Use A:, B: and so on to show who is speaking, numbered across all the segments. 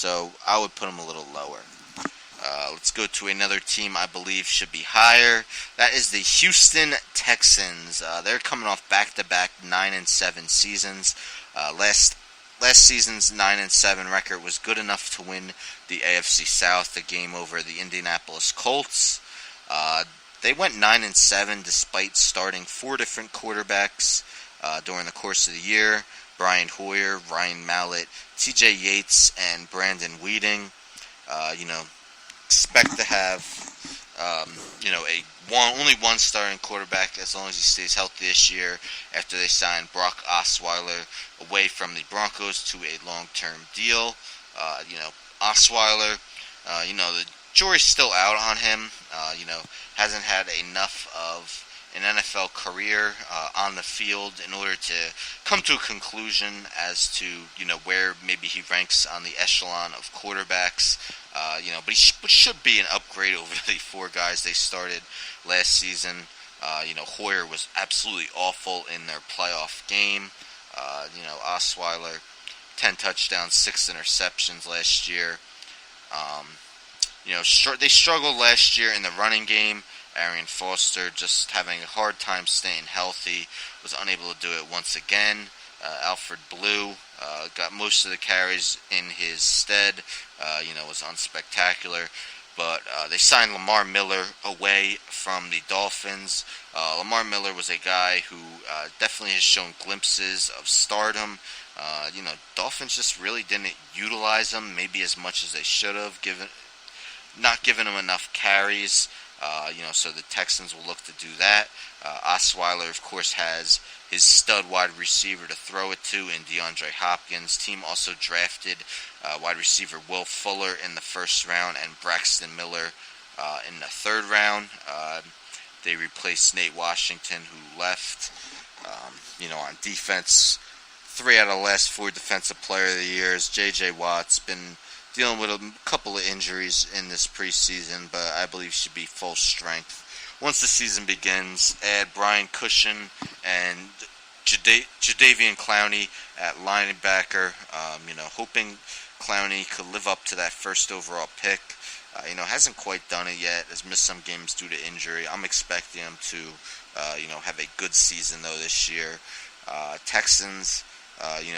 A: So I would put them a little lower. Let's go to another team I believe should be higher. That is the Houston Texans. They're coming off back-to-back 9-7 seasons. Last season's 9-7 record was good enough to win the AFC South, the game over the Indianapolis Colts. They went 9-7 despite starting 4 different quarterbacks during the course of the year. Brian Hoyer, Ryan Mallett, T.J. Yates, and Brandon Weeding. Expect to have only one starting quarterback as long as he stays healthy this year after they sign Brock Osweiler away from the Broncos to a long-term deal. Osweiler, the jury's still out on him. Hasn't had enough of an NFL career on the field in order to come to a conclusion as to where maybe he ranks on the echelon of quarterbacks. But he should be an upgrade over the 4 guys they started last season. Hoyer was absolutely awful in their playoff game. Osweiler, 10 touchdowns, 6 interceptions last year. They struggled last year in the running game. Arian Foster just having a hard time staying healthy, was unable to do it once again. Alfred Blue got most of the carries in his stead, was unspectacular. But they signed Lamar Miller away from the Dolphins. Lamar Miller was a guy who definitely has shown glimpses of stardom. Dolphins just really didn't utilize him maybe as much as they should have, not giving him enough carries. So the Texans will look to do that. Osweiler, of course, has his stud wide receiver to throw it to in DeAndre Hopkins. Team also drafted wide receiver Will Fuller in the first round and Braxton Miller in the third round. They replaced Nate Washington, who left. On defense, 3 out of the last 4 defensive player of the years. J.J. Watt's been dealing with a couple of injuries in this preseason, but I believe should be full strength once the season begins. Add Brian Cushion and Jadeveon Clowney at linebacker. Hoping Clowney could live up to that first overall pick. Hasn't quite done it yet. Has missed some games due to injury. I'm expecting him to, have a good season though this year. Texans.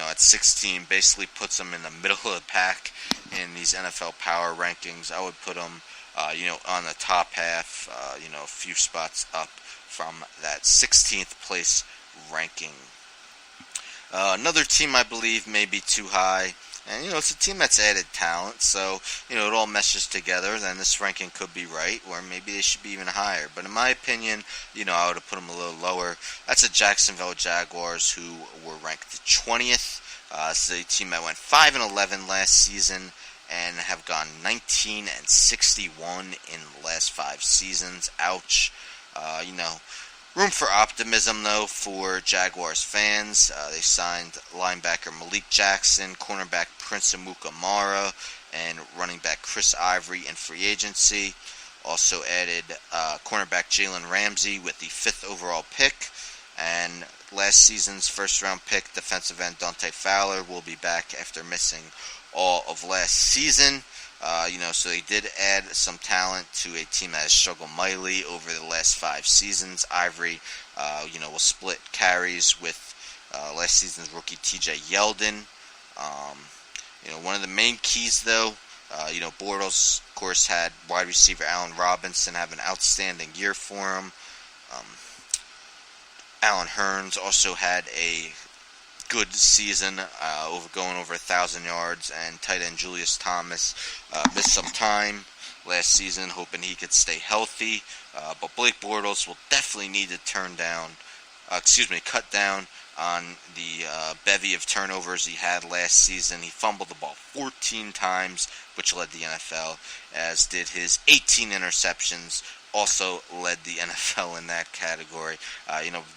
A: At 16, basically puts them in the middle of the pack in these NFL power rankings. I would put them, on the top half, a few spots up from that 16th place ranking. Another team I believe may be too high, and it's a team that's added talent, so it all meshes together. Then this ranking could be right, or maybe they should be even higher. But in my opinion, I would have put them a little lower. That's the Jacksonville Jaguars, who were ranked 20th. This is a team that went 5-11 last season and have gone 19-61 in the last 5 seasons. Ouch. Room for optimism, though, for Jaguars fans. They signed linebacker Malik Jackson, cornerback Prince Amukamara, and running back Chris Ivory in free agency. Also added cornerback Jalen Ramsey with the 5th overall pick. And last season's first-round pick, defensive end Dante Fowler, will be back after missing all of last season. So they did add some talent to a team that has struggled mightily over the last 5 seasons. Ivory, will split carries with last season's rookie T.J. Yeldon. One of the main keys, though, Bortles, of course, had wide receiver Allen Robinson have an outstanding year for him. Allen Hurns also had a good season, going over 1,000 yards, and tight end Julius Thomas missed some time last season, hoping he could stay healthy. But Blake Bortles will definitely need to cut down on the bevy of turnovers he had last season. He fumbled the ball 14 times, which led the NFL, as did his 18 interceptions, also led the NFL in that category.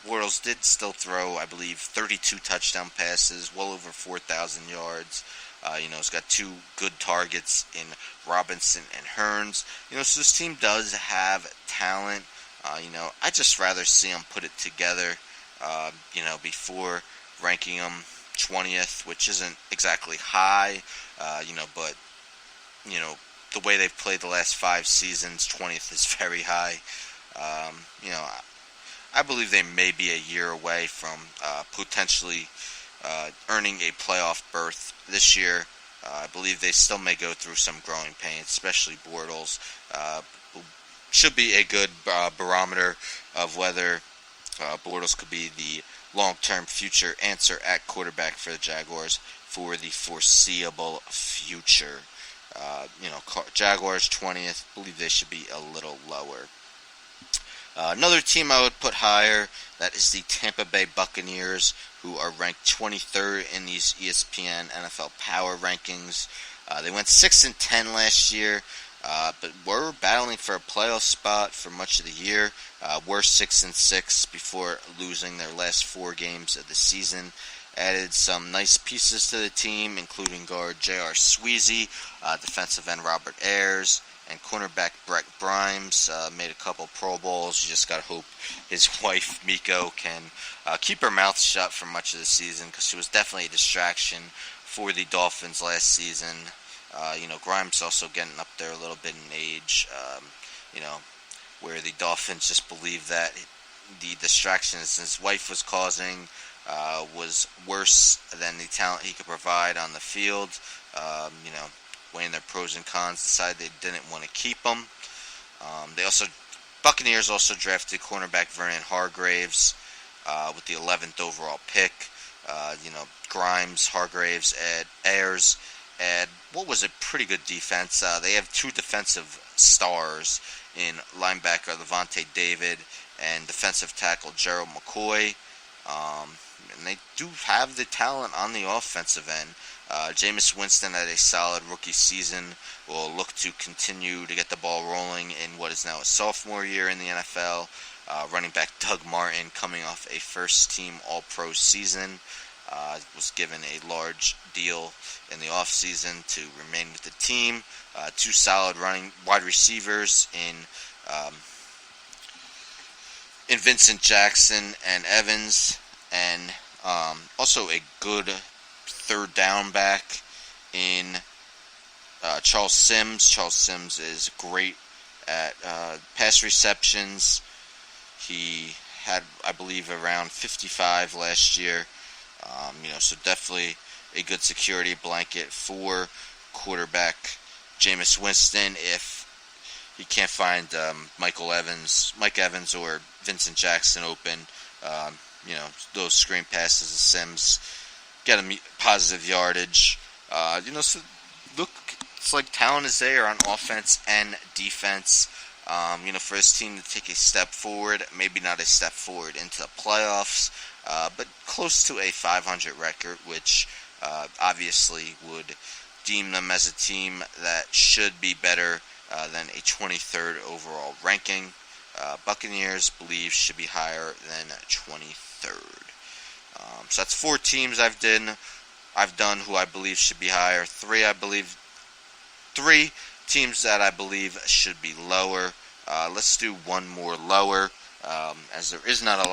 A: Bortles did still throw, I believe, 32 touchdown passes, well over 4,000 yards. He's got 2 good targets in Robinson and Hurns. So this team does have talent. I'd just rather see them put it together, before ranking them 20th, which isn't exactly high, but you know, the way they've played the last 5 seasons, 20th is very high. You know, I believe they may be a year away from potentially earning a playoff berth this year. I believe they still may go through some growing pains, especially Bortles. Should be a good barometer of whether Bortles could be the long-term future answer at quarterback for the Jaguars for the foreseeable future. Jaguars 20th. Believe they should be a little lower. Another team I would put higher, that is the Tampa Bay Buccaneers, who are ranked 23rd in these ESPN NFL Power Rankings. They went 6-10 last year, but were battling for a playoff spot for much of the year. Were 6-6 before losing their last 4 games of the season. Added some nice pieces to the team, including guard J.R. Sweezy, defensive end Robert Ayers, and cornerback Brett Grimes. Made a couple Pro Bowls. You just got to hope his wife, Miko, can keep her mouth shut for much of the season, because she was definitely a distraction for the Dolphins last season. Grimes also getting up there a little bit in age, where the Dolphins just believe that the distractions his wife was causing was worse than the talent he could provide on the field. Weighing their pros and cons, decided they didn't want to keep him. Buccaneers also drafted cornerback Vernon Hargreaves with the 11th overall pick. Grimes, Hargreaves, Ayers, and what was a pretty good defense. They have 2 defensive stars in linebacker Levante David and defensive tackle Gerald McCoy. And they do have the talent on the offensive end. Jameis Winston had a solid rookie season. Will look to continue to get the ball rolling in what is now a sophomore year in the NFL. Running back Doug Martin, coming off a first-team All-Pro season, was given a large deal in the offseason to remain with the team. 2 solid wide receivers in Vincent Jackson and Evans, and also a good third down back in Charles Sims. Charles Sims is great at pass receptions. He had, I believe, around 55 last year. So definitely a good security blanket for quarterback Jameis Winston if he can't find Mike Evans or Vincent Jackson open. Those screen passes of Sims get him positive yardage. It's like talent is there on offense and defense. For this team to take a step forward, maybe not a step forward into the playoffs, but close to a 500 record, which obviously would deem them as a team that should be better than a 23rd overall ranking. Buccaneers believe should be higher than 23rd. So that's 4 teams I've done who I believe should be higher. 3 teams that I believe should be lower. Let's do one more lower, as there is not a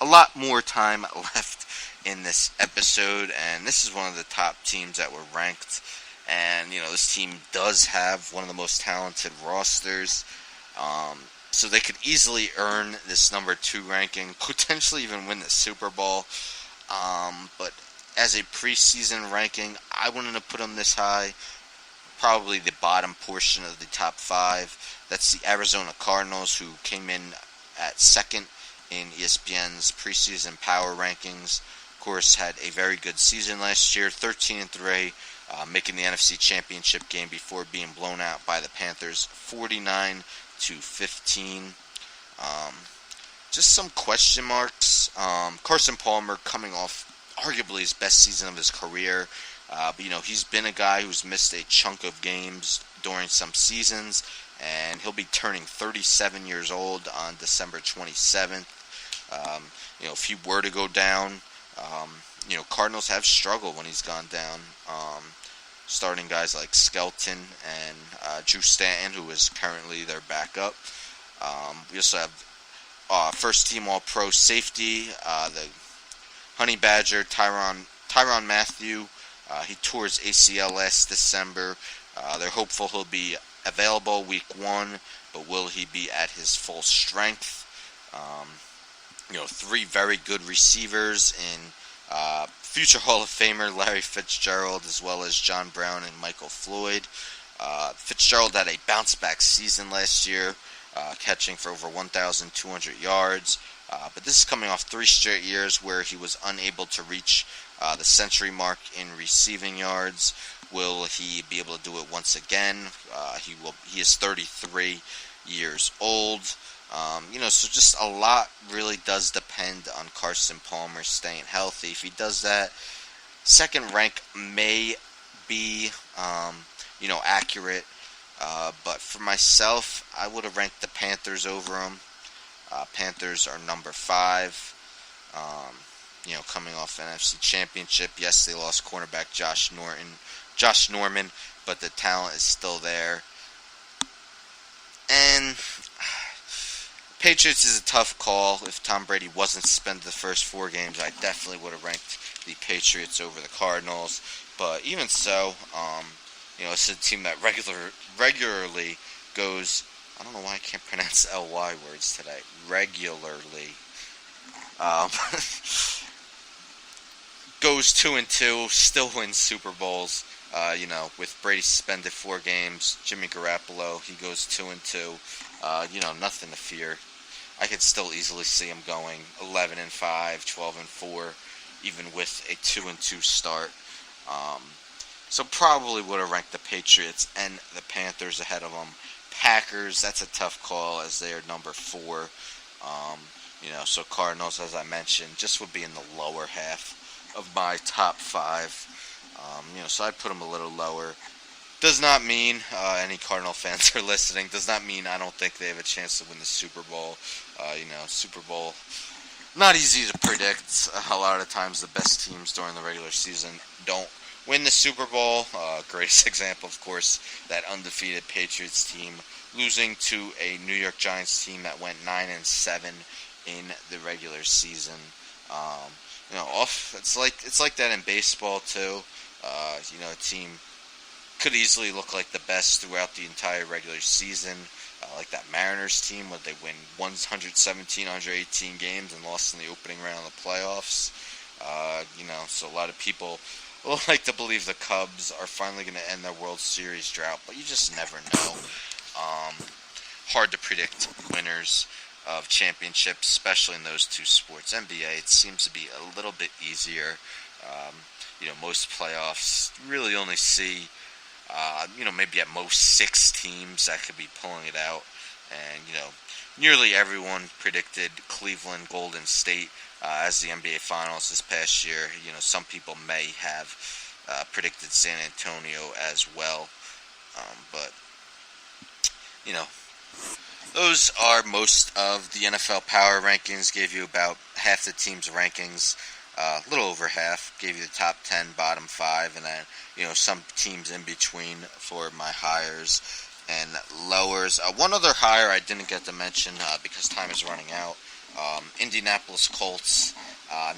A: lot more time left in this episode, and this is one of the top teams that were ranked. And this team does have one of the most talented rosters, so they could easily earn this number 2 ranking, potentially even win the Super Bowl. But as a preseason ranking, I wouldn't have put them this high. Probably the bottom portion of the top 5. That's the Arizona Cardinals, who came in at 2nd in ESPN's preseason power rankings. Of course, had a very good season last year, 13-3, making the NFC Championship game before being blown out by the Panthers, 49-15. Just some question marks. Carson Palmer coming off arguably his best season of his career. But he's been a guy who's missed a chunk of games during some seasons, and he'll be turning 37 years old on December 27th. If he were to go down, Cardinals have struggled when he's gone down. Starting guys like Skelton and Drew Stanton, who is currently their backup. We also have first-team All-Pro safety, the Honey Badger, Tyrann Mathieu, He tore his ACL last December. They're hopeful he'll be available week 1, but will he be at his full strength? Three very good receivers in future Hall of Famer Larry Fitzgerald, as well as John Brown and Michael Floyd. Fitzgerald had a bounce-back season last year, catching for over 1,200 yards. But this is coming off 3 straight years where he was unable to reach the century mark in receiving yards. Will he be able to do it once again? He is 33 years old. So just a lot really does depend on Carson Palmer staying healthy. If he does that, second rank may be, accurate. But for myself, I would have ranked the Panthers over him. Panthers are number 5. Coming off NFC Championship. Yes, they lost cornerback Josh Norman, but the talent is still there. And Patriots is a tough call. If Tom Brady wasn't suspended the first 4 games, I definitely would have ranked the Patriots over the Cardinals. But even so, it's a team that regularly goes. I don't know why I can't pronounce LY words today. Regularly. Goes 2-2, still wins Super Bowls. With Brady suspended 4 games, Jimmy Garoppolo, he goes 2-2. Nothing to fear. I could still easily see him going 11-5, 12-4, even with a 2-2 start. So probably would have ranked the Patriots and the Panthers ahead of them. Packers, that's a tough call as they are number 4. So Cardinals, as I mentioned, just would be in the lower half of my top 5. So I'd put them a little lower. Does not mean any Cardinal fans are listening. Does not mean I don't think they have a chance to win the Super Bowl. Super Bowl, not easy to predict. A lot of times the best teams during the regular season don't win the Super Bowl. Greatest example, of course, that undefeated Patriots team losing to a New York Giants team that went 9-7 in the regular season. It's like that in baseball too. A team could easily look like the best throughout the entire regular season, like that Mariners team where they win 117, 118 games and lost in the opening round of the playoffs. So a lot of people like to believe the Cubs are finally going to end their World Series drought, but you just never know. Hard to predict winners of championships, especially in those 2 sports. NBA, it seems to be a little bit easier. Most playoffs really only see, maybe at most 6 teams that could be pulling it out. And, nearly everyone predicted Cleveland, Golden State as the NBA Finals this past year. Some people may have predicted San Antonio as well. But those are most of the NFL Power Rankings. Gave you about half the team's rankings. A little over half. Gave you the top 10, bottom 5, and then some teams in between for my hires and lowers. One other hire I didn't get to mention because time is running out. Indianapolis Colts,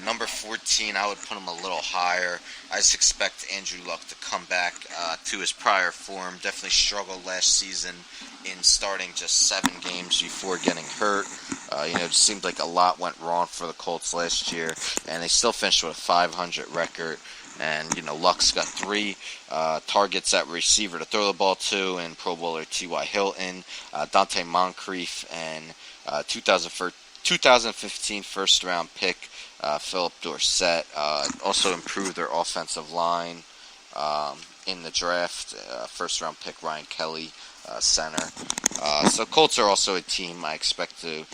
A: number 14. I would put him a little higher. I just expect Andrew Luck to come back to his prior form. Definitely struggled last season in starting just 7 games before getting hurt. It seemed like a lot went wrong for the Colts last year, and they still finished with a 500 record. And, Luck's got 3 targets at receiver to throw the ball to, and Pro Bowler T.Y. Hilton, Dante Moncrief, and 2015 first-round pick Philip Dorsett. Also improved their offensive line in the draft. First-round pick Ryan Kelly, center. So Colts are also a team I expect to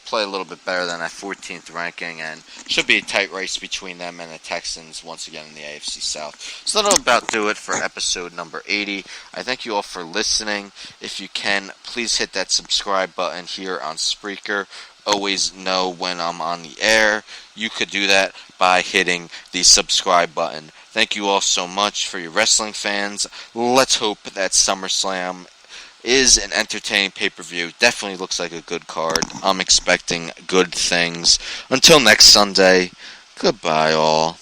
A: play a little bit better than that 14th ranking, and should be a tight race between them and the Texans once again in the AFC South. So that'll about do it for episode number 80. I thank you all for listening. If you can, please hit that subscribe button here on Spreaker. Always know when I'm on the air. You could do that by hitting the subscribe button. Thank you all so much for your wrestling fans. Let's hope that SummerSlam is an entertaining pay-per-view. Definitely looks like a good card. I'm expecting good things. Until next Sunday, goodbye all.